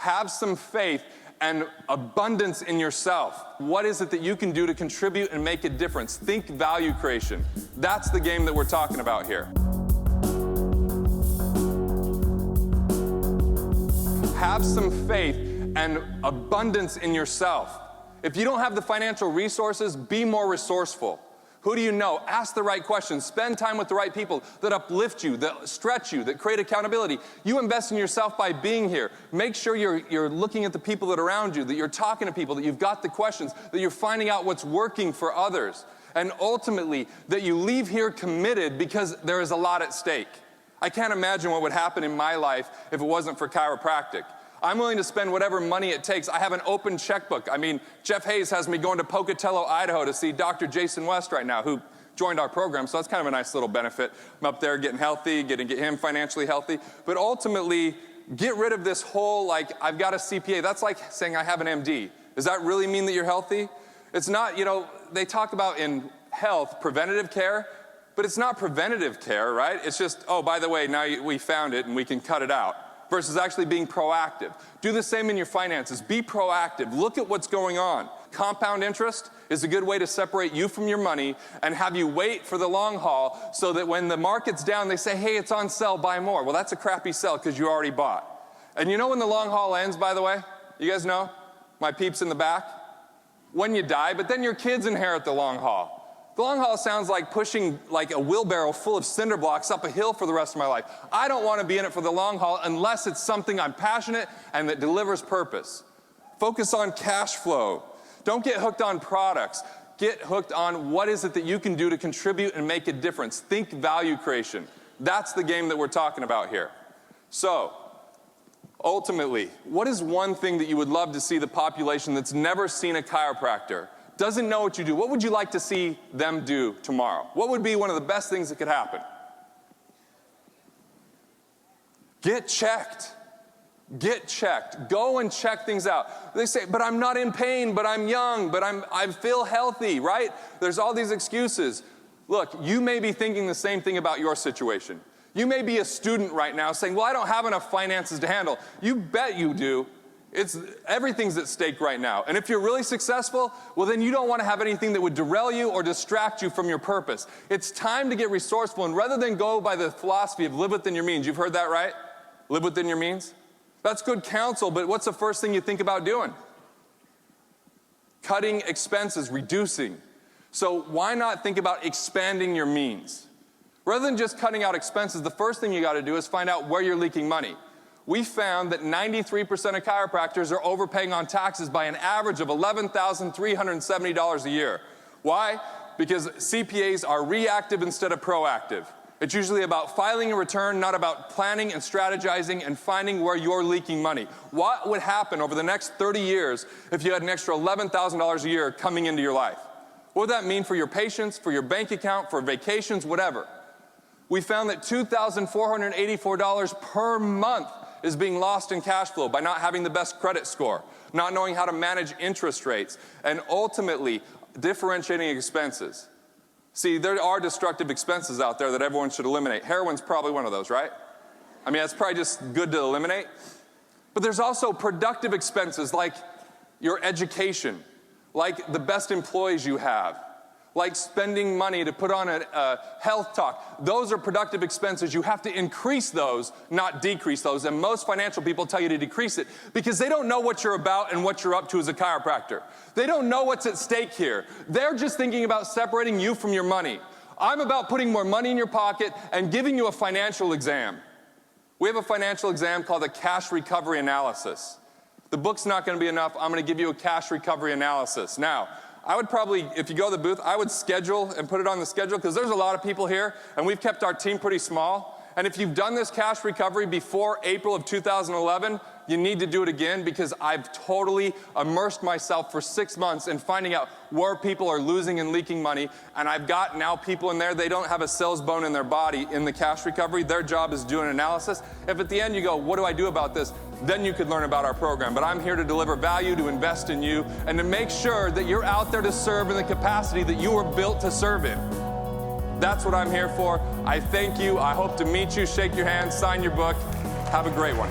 Have some faith and abundance in yourself. What is it that you can do to contribute and make a difference? Think value creation. That's the game that we're talking about here. Have some faith and abundance in yourself. If you don't have the financial resources, be more resourceful. Who do you know? Ask the right questions. Spend time with the right people that uplift you, that stretch you, that create accountability. You invest in yourself by being here. Make sure you're looking at the people that are around you, that you're talking to people, that you've got the questions, that you're finding out what's working for others. And ultimately, that you leave here committed because there is a lot at stake. I can't imagine what would happen in my life if it wasn't for chiropractic. I'm willing to spend whatever money it takes. I have an open checkbook. I mean, Jeff Hayes has me going to Pocatello, Idaho to see Dr. Jason West right now, who joined our program, so that's kind of a nice little benefit. I'm up there getting healthy, getting him financially healthy. But ultimately, get rid of this whole, like, I've got a CPA. That's like saying I have an MD. Does that really mean that you're healthy? It's not, you know, they talk about in health, preventative care, but it's not preventative care, right? It's just, oh, by the way, now we found it and we can cut it out. Versus actually being proactive. Do the same in your finances. Be proactive. Look at what's going on. Compound interest is a good way to separate you from your money and have you wait for the long haul so that when the market's down, they say, hey, it's on sale, buy more. Well, that's a crappy sell because you already bought. And you know when the long haul ends, by the way? You guys know? My peeps in the back? When you die, but then your kids inherit the long haul. The long haul sounds like pushing like a wheelbarrow full of cinder blocks up a hill for the rest of my life. I don't want to be in it for the long haul unless it's something I'm passionate and that delivers purpose. Focus on cash flow. Don't get hooked on products. Get hooked on what is it that you can do to contribute and make a difference. Think value creation. That's the game that we're talking about here. So, ultimately, what is one thing that you would love to see the population that's never seen a chiropractor, doesn't know what you do? What would you like to see them do tomorrow? What would be one of the best things that could happen? Get checked. Get checked. Go and check things out. They say, but I'm not in pain, but I'm young, but I feel healthy, right? There's all these excuses. Look, you may be thinking the same thing about your situation. You may be a student right now saying, well, I don't have enough finances to handle. You bet you do. Everything's at stake right now. And if you're really successful, well, then you don't want to have anything that would derail you or distract you from your purpose. It's time to get resourceful, and rather than go by the philosophy of live within your means, you've heard that, right? Live within your means? That's good counsel, but what's the first thing you think about doing? Cutting expenses, reducing. So why not think about expanding your means? Rather than just cutting out expenses, the first thing you got to do is find out where you're leaking money. We found that 93% of chiropractors are overpaying on taxes by an average of $11,370 a year. Why? Because CPAs are reactive instead of proactive. It's usually about filing a return, not about planning and strategizing and finding where you're leaking money. What would happen over the next 30 years if you had an extra $11,000 a year coming into your life? What would that mean for your patients, for your bank account, for vacations, whatever? We found that $2,484 per month is being lost in cash flow by not having the best credit score, not knowing how to manage interest rates, and ultimately differentiating expenses. See, there are destructive expenses out there that everyone should eliminate. Heroin's probably one of those, right? I mean, that's probably just good to eliminate. But there's also productive expenses like your education, like the best employees you have, like spending money to put on a health talk. Those are productive expenses. You have to increase those, not decrease those. And most financial people tell you to decrease it because they don't know what you're about and what you're up to as a chiropractor. They don't know what's at stake here. They're just thinking about separating you from your money. I'm about putting more money in your pocket and giving you a financial exam. We have a financial exam called a cash recovery analysis. The book's not going to be enough. I'm going to give you a cash recovery analysis. Now, I would probably, if you go to the booth, I would schedule and put it on the schedule because there's a lot of people here and we've kept our team pretty small. And if you've done this cash recovery before April of 2011, you need to do it again because I've totally immersed myself for 6 months in finding out where people are losing and leaking money. And I've got now people in there, they don't have a sales bone in their body in the cash recovery. Their job is doing analysis. If at the end you go, what do I do about this? Then you could learn about our program. But I'm here to deliver value, to invest in you, and to make sure that you're out there to serve in the capacity that you were built to serve in. That's what I'm here for. I thank you. I hope to meet you, shake your hand, sign your book. Have a great one.